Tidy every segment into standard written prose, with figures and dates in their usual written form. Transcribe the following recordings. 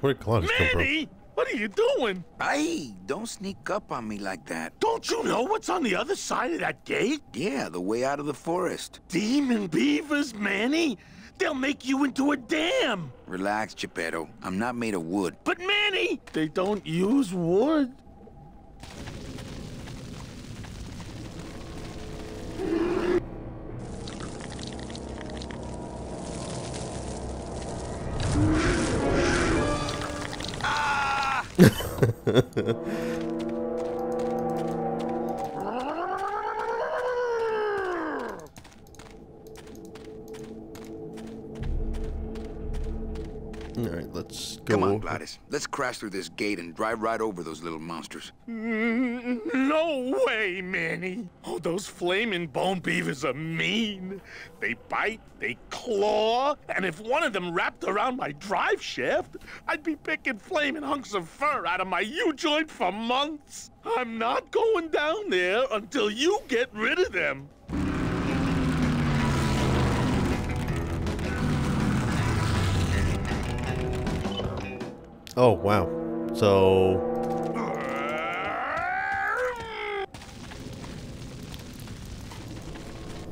Where did Colossus come from? Manny! What are you doing? Hey, don't sneak up on me like that. Don't you know what's on the other side of that gate? Yeah, the way out of the forest. Demon beavers, Manny! They'll make you into a dam! Relax, Geppetto. I'm not made of wood. But Manny! They don't use wood. Alright, let's go. Come on, Gladys. Let's crash through this gate and drive right over those little monsters. No way, Manny. Oh, those flaming bone beavers are mean. They bite, they claw, and if one of them wrapped around my drive shaft, I'd be picking flaming hunks of fur out of my U-joint for months. I'm not going down there until you get rid of them. Oh, wow. So...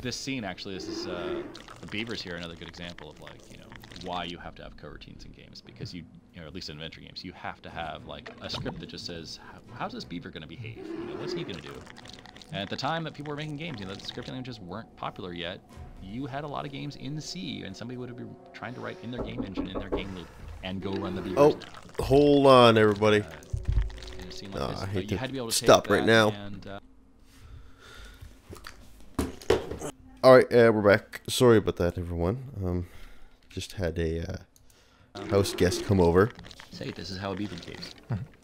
This scene, actually, this is the beavers here, another good example of, like, you know, why you have to have coroutines in games. Because you know, at least in adventure games, you have to have, like, a script that just says, how's this beaver going to behave? You know, what's he going to do? And at the time that people were making games, you know, the scripting languages weren't popular yet. You had a lot of games in C, and somebody would be trying to write in their game engine, in their game loop, and go run the beavers. Oh, hold on, everybody. And it seemed like I hate you had to be able to stop take right that now. And, Alright, we're back. Sorry about that, everyone. Just had a house guest come over. say this is how a beaver behaves.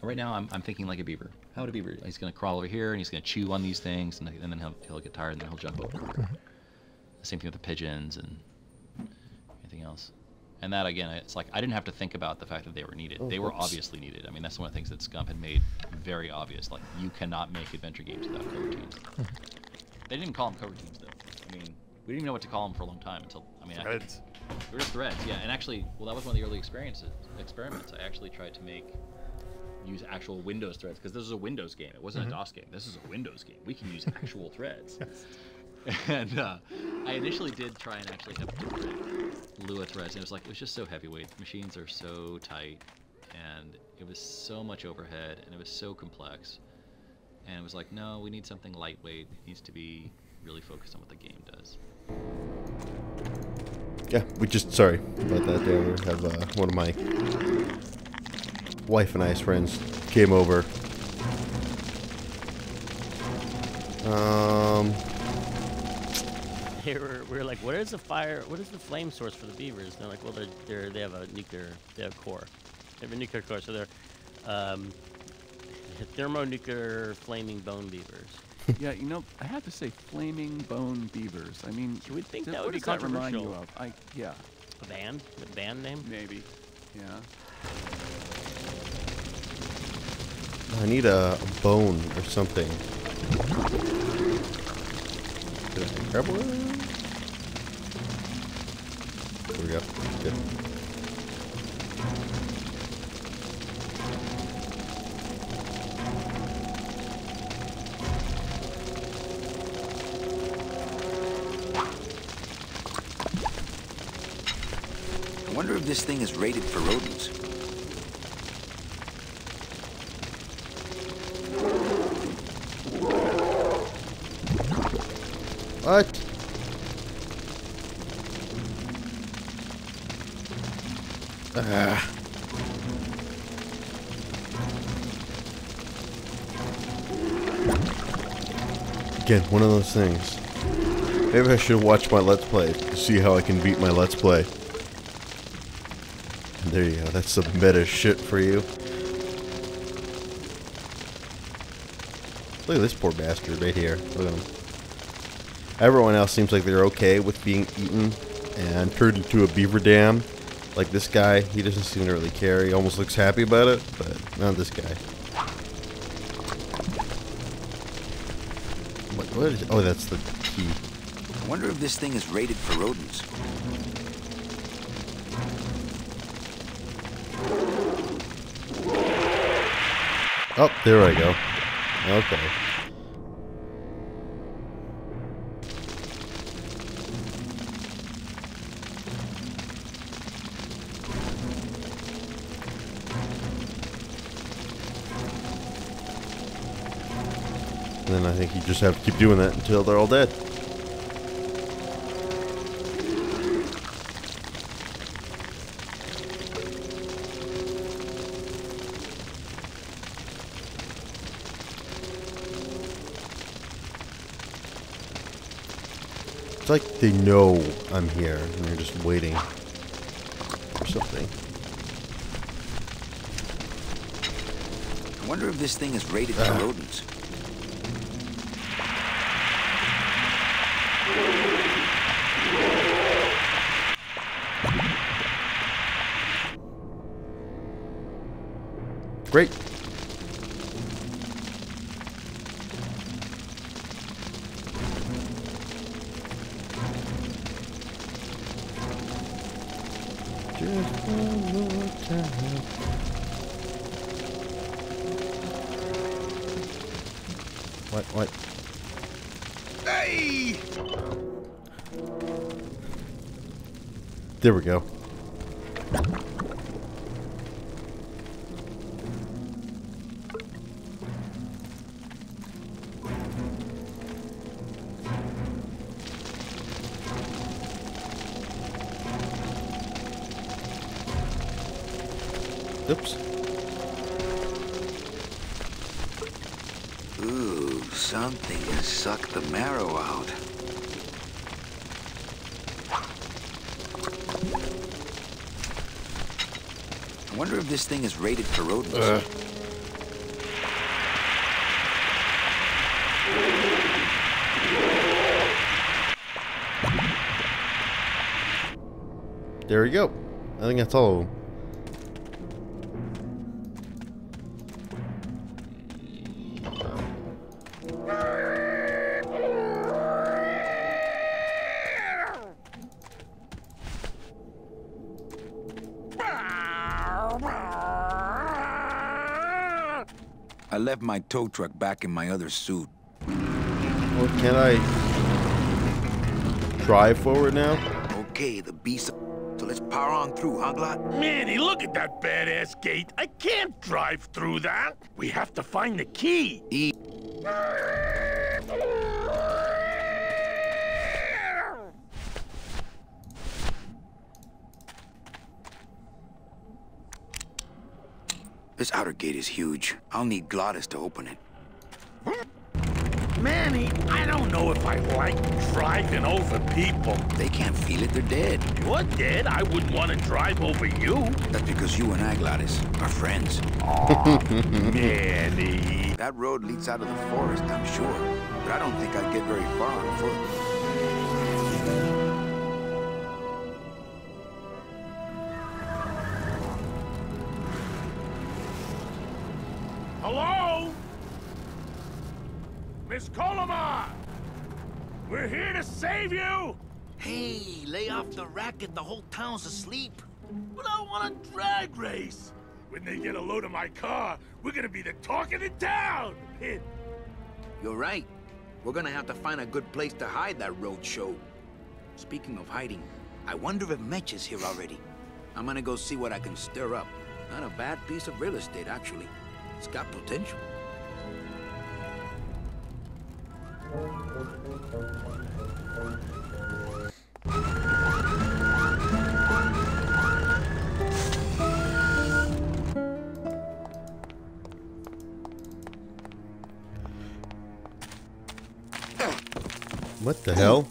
Right now, I'm thinking like a beaver. How would a beaver? He's gonna crawl over here and he's gonna chew on these things, and then he'll get tired and then he'll jump over. The same thing with the pigeons and anything else. And that again, it's like I didn't have to think about the fact that they were needed. They were obviously needed. I mean, that's one of the things that Scump had made very obvious. Like, you cannot make adventure games without coroutines. They didn't even call them coroutines, though. I mean, we didn't even know what to call them for a long time until, I mean, Threads. They were just threads, yeah. And actually, well, that was one of the early experiments. I actually tried to use actual Windows threads, because this is a Windows game. It wasn't a DOS game. This is a Windows game. We can use actual threads. And I initially did try and actually have different Lua threads, and it was just so heavyweight. The machines are so tight, and it was so much overhead, and it was so complex. And it was like, no, we need something lightweight. It needs to be really focused on what the game does. Yeah, sorry about that there. We have one of my wife and I's friends came over. We were like, what is the flame source for the beavers? And they're like, well, they have a nuclear, they have core. They have a nuclear core, so they're thermonuclear flaming bone beavers. Yeah, you know, I have to say, flaming bone beavers. I mean, you would think that what would be does that remind you controversial. of? Yeah. A band? A band name? Maybe. Yeah. I need a bone or something. Did I grab one? There we go. Good. I wonder if this thing is rated for rodents. What? Again, one of those things. Maybe I should watch my Let's Play to see how I can beat my Let's Play. And there you go, that's some meta shit for you. Look at this poor bastard right here. Look at him. Everyone else seems like they're okay with being eaten and turned into a beaver dam. Like this guy, he doesn't seem to really care. He almost looks happy about it, but not this guy. What is it? Oh, that's the key. I wonder if this thing is rated for rodents. Oh, there I go. Okay. And then I think you just have to keep doing that until they're all dead. It's like they know I'm here and they're just waiting for something. I wonder if this thing is rated for rodents. Great. Just one more time. What? Hey! There we go. Oops. Ooh, something has sucked the marrow out. I wonder if this thing is rated for rodents. There we go. I think that's all of them. I left my tow truck back in my other suit. Well, can I drive forward now? Okay, the beast. So let's power on through, huh, Glot? Manny, look at that badass gate. I can't drive through that. We have to find the key. This outer gate is huge. I'll need Glottis to open it. Manny, I don't know if I like driving over people. They can't feel it, they're dead. You're dead. I wouldn't want to drive over you. That's because you and I, Glottis, are friends. Aw, Manny. That road leads out of the forest, I'm sure. But I don't think I'd get very far on foot. Hello? Miss Colomar! We're here to save you! Hey, lay off the racket. The whole town's asleep. But I want a drag race! When they get a load of my car, we're gonna be the talk of the town! You're right. We're gonna have to find a good place to hide that road show. Speaking of hiding, I wonder if Mitch is here already. I'm gonna go see what I can stir up. Not a bad piece of real estate, actually. It's got potential. What the hell?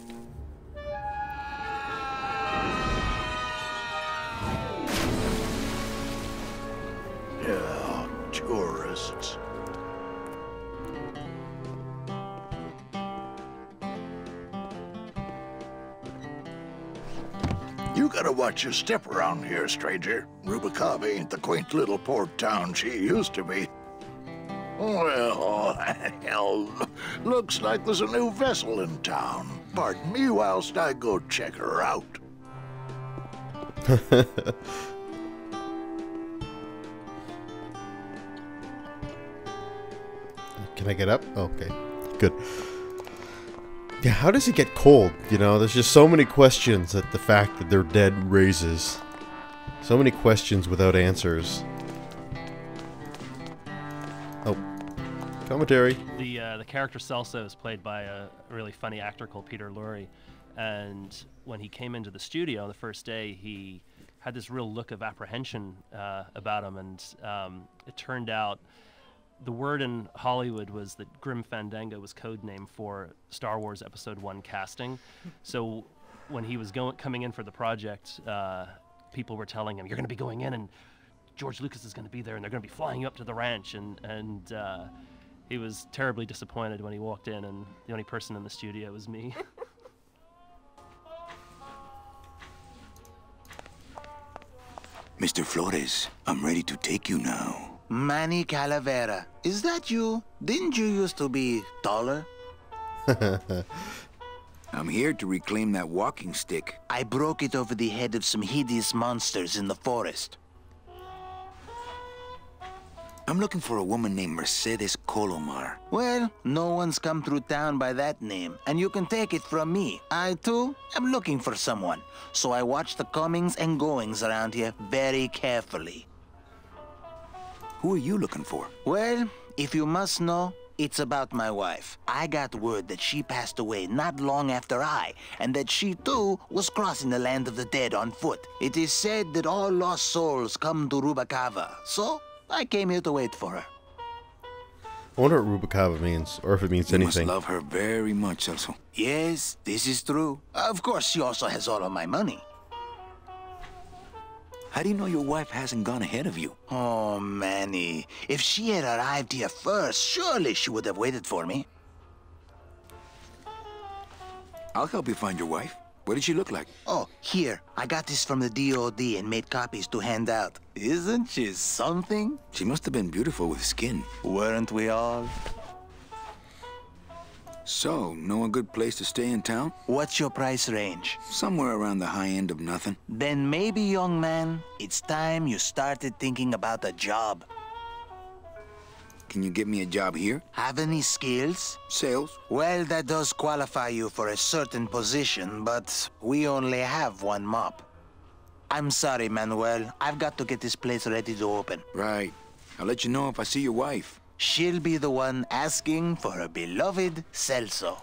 Yeah, tourists. You gotta watch your step around here, stranger. Rubacava ain't the quaint little port town she used to be. Well, hell, looks like there's a new vessel in town. Pardon me whilst I go check her out. Can I get up? Oh, okay. Good. Yeah, how does it get cold? You know, there's just so many questions that the fact that they're dead raises. So many questions without answers. Oh. Commentary. The character Celso is played by a really funny actor called Peter Lorre. And when he came into the studio on the first day, he had this real look of apprehension about him. And it turned out the word in Hollywood was that Grim Fandango was code name for Star Wars Episode 1 casting. So when he was coming in for the project, people were telling him, "You're going to be going in, and George Lucas is going to be there, and they're going to be flying you up to the ranch." And he was terribly disappointed when he walked in, and the only person in the studio was me. Mr. Flores, I'm ready to take you now. Manny Calavera, is that you? Didn't you used to be taller? I'm here to reclaim that walking stick. I broke it over the head of some hideous monsters in the forest. I'm looking for a woman named Mercedes Colomar. Well, no one's come through town by that name, and you can take it from me. I, too, am looking for someone, so I watch the comings and goings around here very carefully. Who are you looking for? Well, if you must know, it's about my wife. I got word that she passed away not long after I, and that she, too, was crossing the land of the dead on foot. It is said that all lost souls come to Rubacava, so I came here to wait for her. I wonder what Rubacava means, or if it means You anything. must love her very much, Celso. Yes, this is true. Of course, she also has all of my money. How do you know your wife hasn't gone ahead of you? Oh, Manny. If she had arrived here first, surely she would have waited for me. I'll help you find your wife. What did she look like? Oh, here. I got this from the DOD and made copies to hand out. Isn't she something? She must have been beautiful with skin. Weren't we all? So, know a good place to stay in town? What's your price range? Somewhere around the high end of nothing. Then maybe, young man, it's time you started thinking about a job. Can you get me a job here? Have any skills? Sales? Well, that does qualify you for a certain position, but we only have one mop. I'm sorry, Manuel. I've got to get this place ready to open. Right. I'll let you know if I see your wife. She'll be the one asking for her beloved Celso.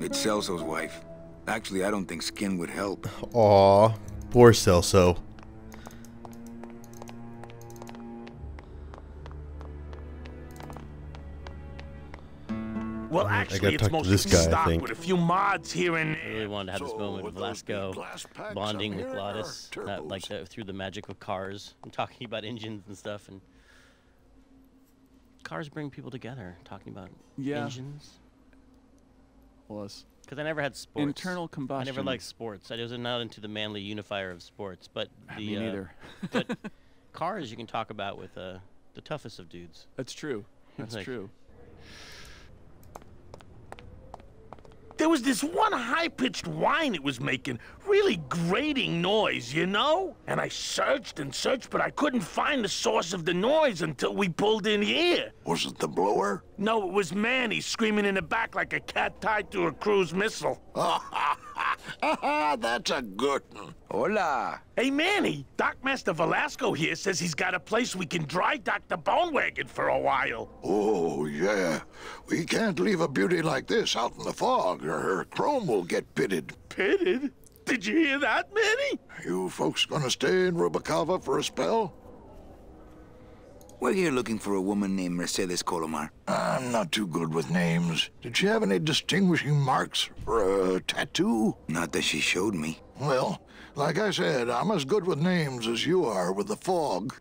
It's Celso's wife. Actually, I don't think skin would help. Aw, poor Celso. Well, I actually, gotta it's talk to mostly this guy, I stock think. with a few mods here and I really wanted to have this moment with Velasco bonding with Glottis, through the magic of cars. I'm talking about engines and stuff, and cars bring people together. Talking about engines. Was Because I never had sports. internal combustion. I never liked sports. I was not into the manly unifier of sports, but Me neither. But cars you can talk about with the toughest of dudes. That's true. That's Like- true. there was this one high-pitched whine it was making, really grating noise, you know? And I searched and searched, but I couldn't find the source of the noise until we pulled in here. Was it the blower? No, it was Manny screaming in the back like a cat tied to a cruise missile. That's a good one. Hola. Hey, Manny, Dockmaster Velasco here says he's got a place we can dry dock the bone wagon for a while. Oh, yeah. We can't leave a beauty like this out in the fog, or her chrome will get pitted. Pitted? Did you hear that, Manny? You folks gonna stay in Rubacava for a spell? We're here looking for a woman named Mercedes Colomar. I'm not too good with names. Did she have any distinguishing marks or a tattoo? Not that she showed me. Well, like I said, I'm as good with names as you are with the fog.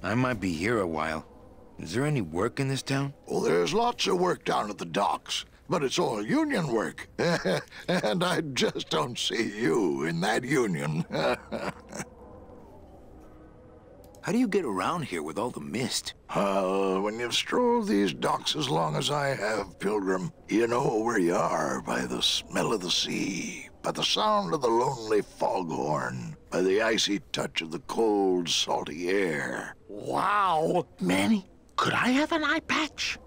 I might be here a while. Is there any work in this town? Well, there's lots of work down at the docks, but it's all union work. And I just don't see you in that union. How do you get around here with all the mist? When you've strolled these docks as long as I have, Pilgrim, you know where you are by the smell of the sea, by the sound of the lonely foghorn, by the icy touch of the cold, salty air. Wow. Manny, could I have an eye patch?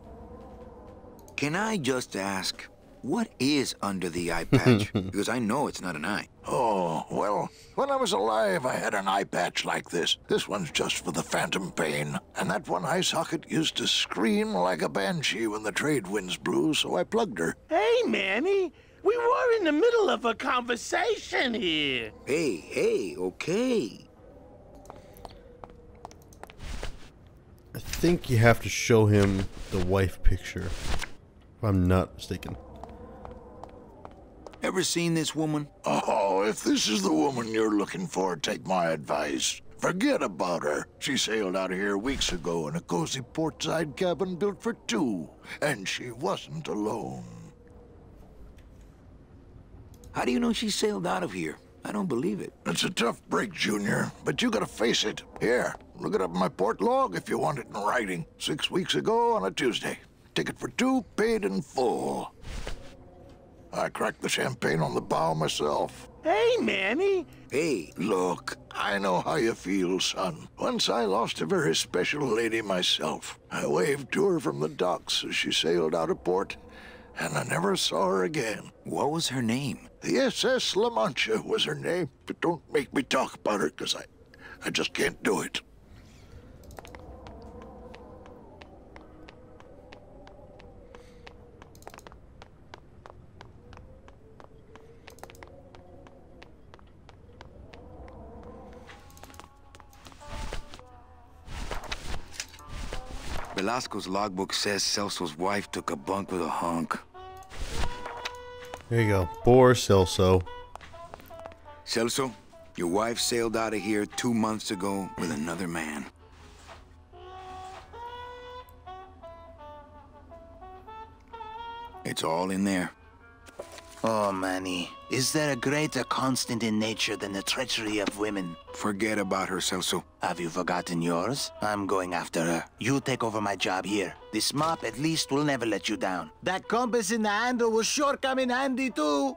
Can I just ask, what is under the eye patch? Because I know it's not an eye. Oh, well, when I was alive, I had an eye patch like this. This one's just for the phantom pain. And that one eye socket used to scream like a banshee when the trade winds blew, so I plugged her. Hey, Manny, we were in the middle of a conversation here. Hey, okay. I think you have to show him the wife picture, if I'm not mistaken. Ever seen this woman? Oh, if this is the woman you're looking for, take my advice. Forget about her. She sailed out of here weeks ago in a cozy portside cabin built for two, and she wasn't alone. How do you know she sailed out of here? I don't believe it. It's a tough break, Junior, but you gotta face it. Here, look it up in my port log if you want it in writing. 6 weeks ago on a Tuesday. Ticket for two, paid in full. I cracked the champagne on the bow myself. Hey, Manny. Hey. Look, I know how you feel, son. Once I lost a very special lady myself. I waved to her from the docks as she sailed out of port, and I never saw her again. What was her name? The SS La Mancha was her name, but don't make me talk about her, because I just can't do it. Velasco's logbook says Celso's wife took a bunk with a hunk. There you go. Poor Celso. Celso, your wife sailed out of here 2 months ago with another man. It's all in there. Oh, Manny, is there a greater constant in nature than the treachery of women? Forget about her, Celso. Have you forgotten yours? I'm going after her. You take over my job here. This mop at least will never let you down. That compass in the handle will sure come in handy too.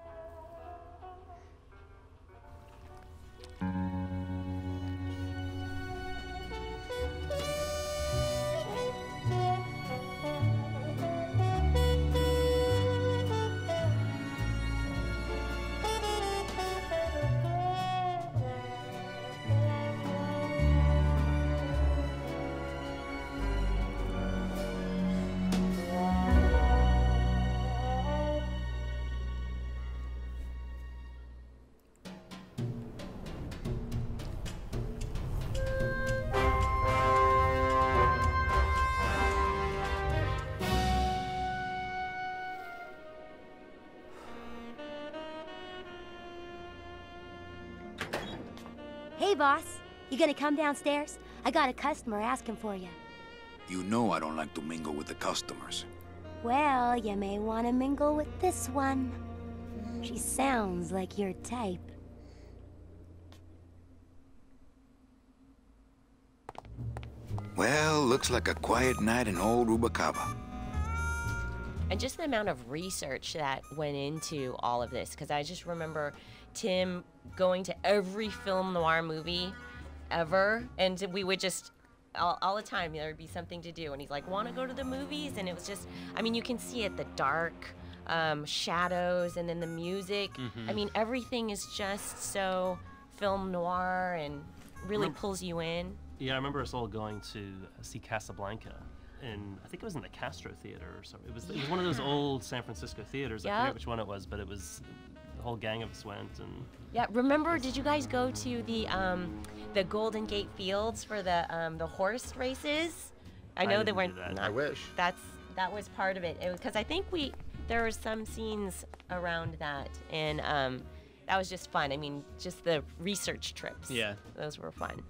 Hey, boss. You gonna come downstairs? I got a customer asking for you. You know I don't like to mingle with the customers. Well, you may want to mingle with this one. She sounds like your type. Well, looks like a quiet night in old Rubacava. And just the amount of research that went into all of this, because I just remember Tim going to every film noir movie ever, and we would just, all the time, there would be something to do, and he's like, want to go to the movies? And it was just, I mean, you can see it, the dark shadows, and then the music. I mean, everything is just so film noir and really pulls you in. Yeah, I remember us all going to see Casablanca. And I think it was in the Castro Theater or something. It was one of those old San Francisco theaters. I forget which one it was, but it was the whole gang of us went. And yeah, remember? Did you guys go to the Golden Gate Fields for the horse races? I know they weren't. I wish. That was part of it, because I think there were some scenes around that, and that was just fun. I mean, just the research trips. Yeah, those were fun.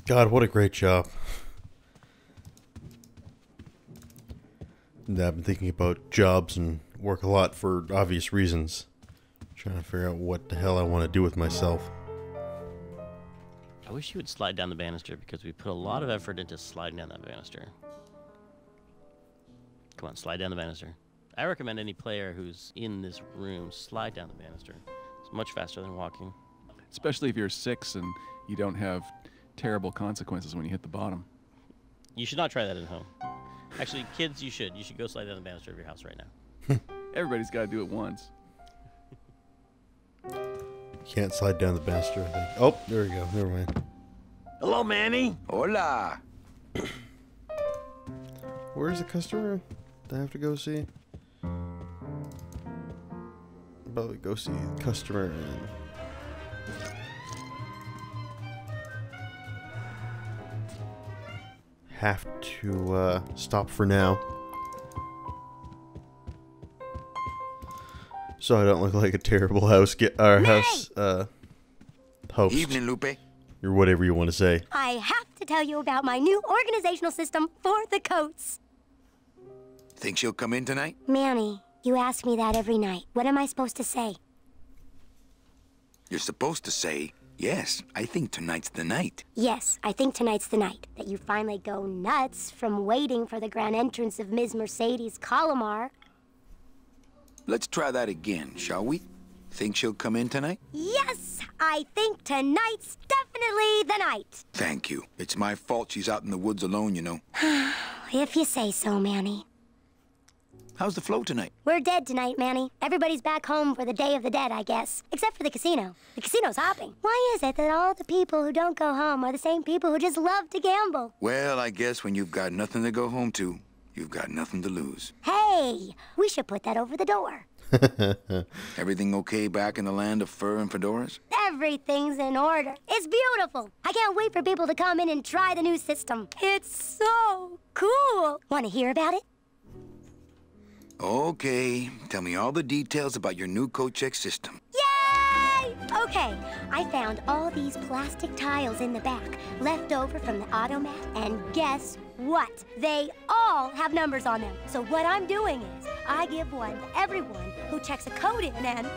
God, what a great job. I've been thinking about jobs and work a lot for obvious reasons. Trying to figure out what the hell I want to do with myself. I wish you would slide down the banister because we put a lot of effort into sliding down that banister. Come on, slide down the banister. I recommend any player who's in this room slide down the banister. It's much faster than walking. Especially if you're 6 and you don't have terrible consequences when you hit the bottom. You should not try that at home. Actually, kids, you should. You should go slide down the banister of your house right now. Everybody's got to do it once. Can't slide down the banister, I think. Oh, there we go. Never mind. Hello, Manny. Hola. Where's the customer? Do I have to go see? Probably go see the customer and... have to stop for now. So I don't look like a terrible house host. Evening, Lupe. Or whatever you want to say. I have to tell you about my new organizational system for the coats. Think she'll come in tonight? Manny, you ask me that every night. What am I supposed to say? You're supposed to say, yes, I think tonight's the night. Yes, I think tonight's the night. That you finally go nuts from waiting for the grand entrance of Ms. Mercedes Calamar. Let's try that again, shall we? Think she'll come in tonight? Yes, I think tonight's definitely the night. Thank you. It's my fault she's out in the woods alone, you know. If you say so, Manny. How's the flow tonight? We're dead tonight, Manny. Everybody's back home for the Day of the Dead, I guess. Except for the casino. The casino's hopping. Why is it that all the people who don't go home are the same people who just love to gamble? Well, I guess when you've got nothing to go home to, you've got nothing to lose. Hey, we should put that over the door. Everything okay back in the land of fur and fedoras? Everything's in order. It's beautiful. I can't wait for people to come in and try the new system. It's so cool. Want to hear about it? Okay, tell me all the details about your new coat check system. Yay! Okay, I found all these plastic tiles in the back, left over from the automat, and guess what? They all have numbers on them. So what I'm doing is, I give one to everyone who checks a code in and...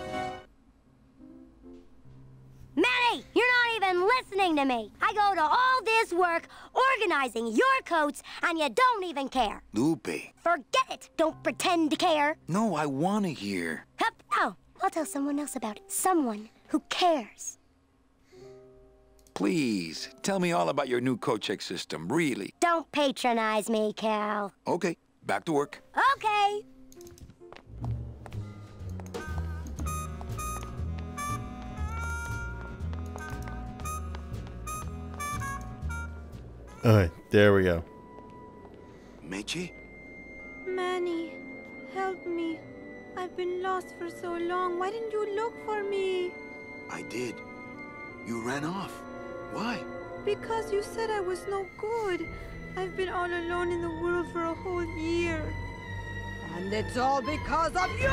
Manny, you're not even listening to me. I go to all this work organizing your coats, and you don't even care. Lupe. Forget it. Don't pretend to care. No, I want to hear. Hup. Oh, I'll tell someone else about it. Someone who cares. Please, tell me all about your new coat check system, really. Don't patronize me, Cal. Okay, back to work. Okay. Alright, there we go. Meche? Manny, help me. I've been lost for so long. Why didn't you look for me? I did. You ran off. Why? Because you said I was no good. I've been all alone in the world for a whole year. And it's all because of you!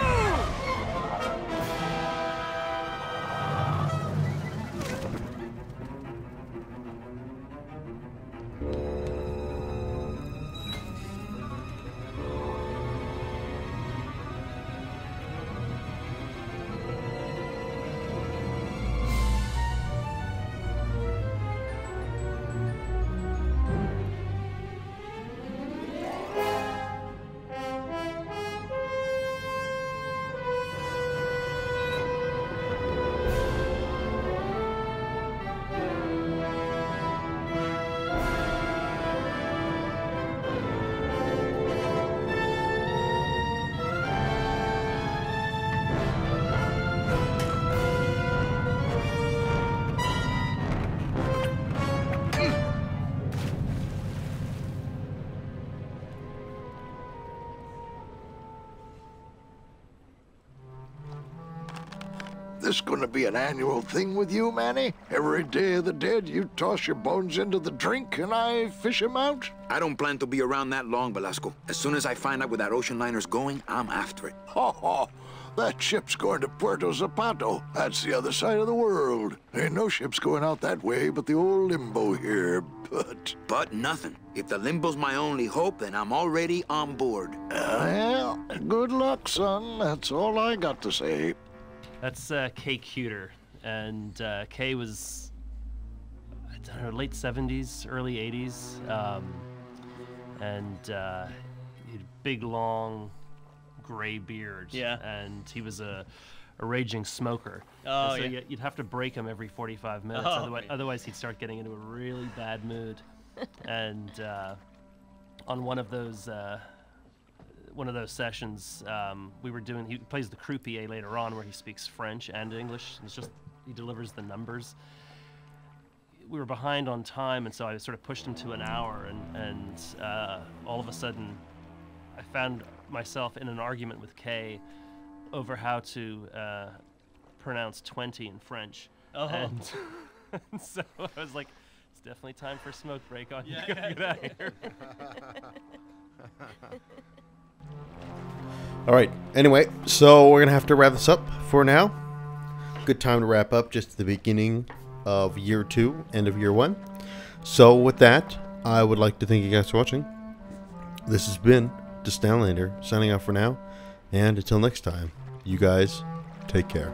This gonna be an annual thing with you, Manny? Every Day of the Dead, you toss your bones into the drink and I fish 'em out? I don't plan to be around that long, Velasco. As soon as I find out where that ocean liner's going, I'm after it. Ha ha! That ship's going to Puerto Zapato. That's the other side of the world. Ain't no ships going out that way but the old Limbo here, but... But nothing. If the Limbo's my only hope, then I'm already on board. Well, good luck, son. That's all I got to say. That's Kay Cuter, and Kay was... don't know, late 70s, early 80s, and he had a big, long, gray beard. Yeah. And he was a raging smoker. Oh, and so yeah. you'd have to break him every 45 minutes, Oh, otherwise he'd start getting into a really bad mood. And on one of those sessions, he plays the croupier later on, where he speaks French and English. It's just, he delivers the numbers. We were behind on time, and so I sort of pushed him to an hour, and all of a sudden I found myself in an argument with Kay over how to pronounce 20 in French. Oh. And so I was like, it's definitely time for a smoke break. On get out of here. All right. Anyway, so we're gonna have to wrap this up for now. Good time to wrap up, just at the beginning of year 2, end of year 1. So with that, I would like to thank you guys for watching. This has been Downlander signing off for now, and until next time, you guys take care.